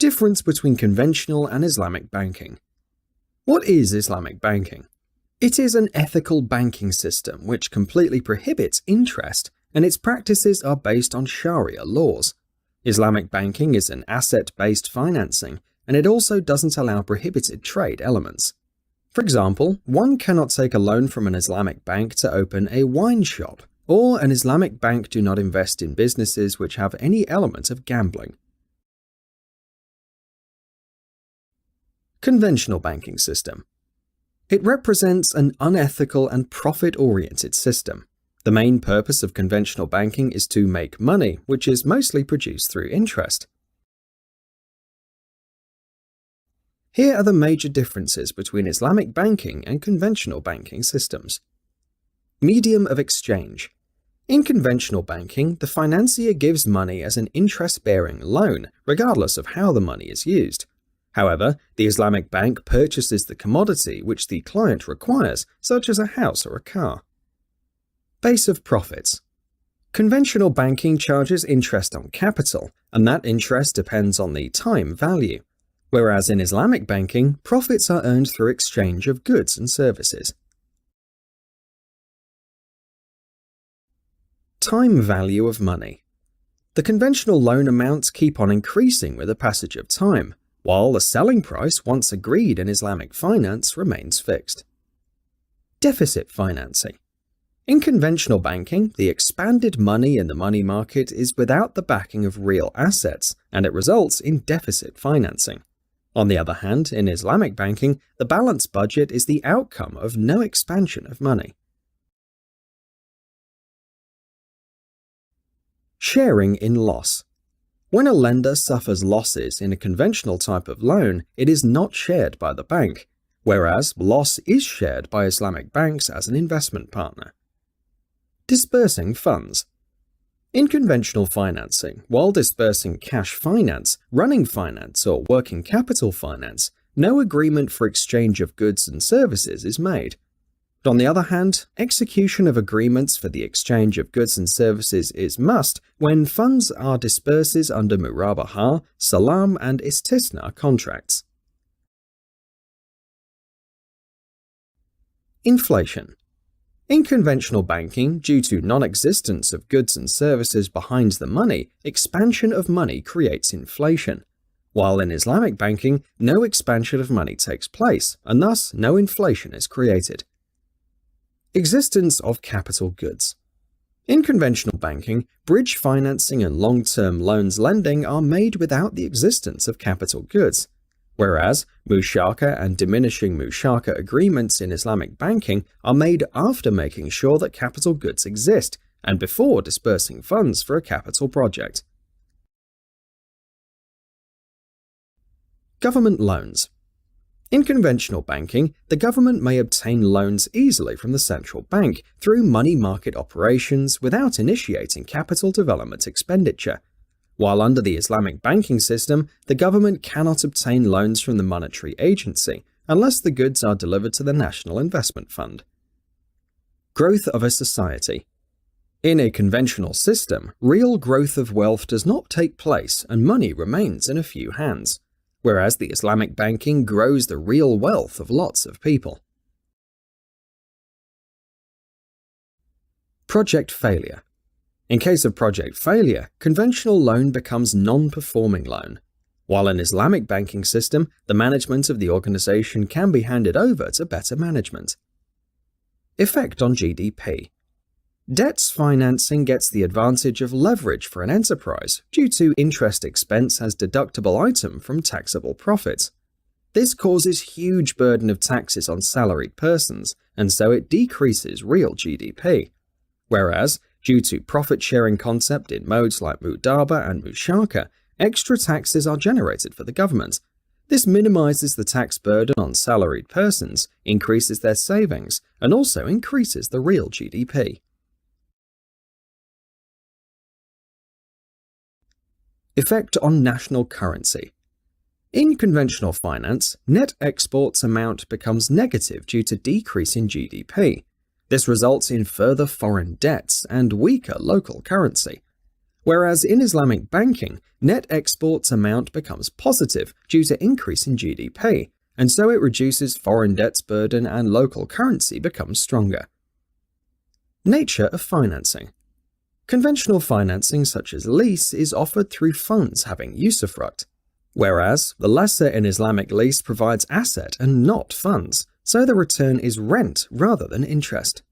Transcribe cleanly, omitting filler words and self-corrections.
Difference between conventional and Islamic banking. What is Islamic banking? It is an ethical banking system which completely prohibits interest, and its practices are based on Sharia laws. Islamic banking is an asset-based financing, and it also doesn't allow prohibited trade elements. For example, one cannot take a loan from an Islamic bank to open a wine shop, or an Islamic bank do not invest in businesses which have any element of gambling. Conventional banking system. It represents an unethical and profit-oriented system. The main purpose of conventional banking is to make money, which is mostly produced through interest. Here are the major differences between Islamic banking and conventional banking systems. Medium of exchange. In conventional banking, the financier gives money as an interest-bearing loan, regardless of how the money is used. However, the Islamic bank purchases the commodity which the client requires, such as a house or a car. Base of profits. Conventional banking charges interest on capital, and that interest depends on the time value. Whereas in Islamic banking, profits are earned through exchange of goods and services. Time value of money. The conventional loan amounts keep on increasing with the passage of time, while the selling price once agreed in Islamic finance remains fixed. Deficit financing. In conventional banking, the expanded money in the money market is without the backing of real assets, and it results in deficit financing. On the other hand, in Islamic banking, the balanced budget is the outcome of no expansion of money. Sharing in loss. When a lender suffers losses in a conventional type of loan, it is not shared by the bank, whereas loss is shared by Islamic banks as an investment partner. Disbursing funds. In conventional financing, while disbursing cash finance, running finance, or working capital finance, no agreement for exchange of goods and services is made. But on the other hand, execution of agreements for the exchange of goods and services is must when funds are disburses under Murabaha, Salam, and Istisna contracts. Inflation. In conventional banking, due to non-existence of goods and services behind the money, expansion of money creates inflation, while in Islamic banking, no expansion of money takes place, and thus no inflation is created. Existence of capital goods. In conventional banking, bridge financing and long-term loans lending are made without the existence of capital goods, whereas mushaka and diminishing mushaka agreements in Islamic banking are made after making sure that capital goods exist and before disbursing funds for a capital project. Government loans. In conventional banking, the government may obtain loans easily from the central bank through money market operations without initiating capital development expenditure, while under the Islamic banking system, the government cannot obtain loans from the monetary agency unless the goods are delivered to the National Investment Fund. Growth of a society. In a conventional system, real growth of wealth does not take place and money remains in a few hands, whereas the Islamic banking grows the real wealth of lots of people. Project failure. In case of project failure, conventional loan becomes non-performing loan, while in Islamic banking system, the management of the organization can be handed over to better management. Effect on GDP. Debts financing gets the advantage of leverage for an enterprise due to interest expense as deductible item from taxable profits. This causes huge burden of taxes on salaried persons, and so it decreases real GDP. Whereas, due to profit-sharing concept in modes like Mudaba and Mushaka, extra taxes are generated for the government. This minimizes the tax burden on salaried persons, increases their savings, and also increases the real GDP. Effect on national currency. In conventional finance, net exports amount becomes negative due to decrease in GDP. This results in further foreign debts and weaker local currency. Whereas in Islamic banking, net exports amount becomes positive due to increase in GDP, and so it reduces foreign debt's burden and local currency becomes stronger. Nature of financing. Conventional financing such as lease is offered through funds having usufruct, whereas the lesser in Islamic lease provides asset and not funds, so the return is rent rather than interest.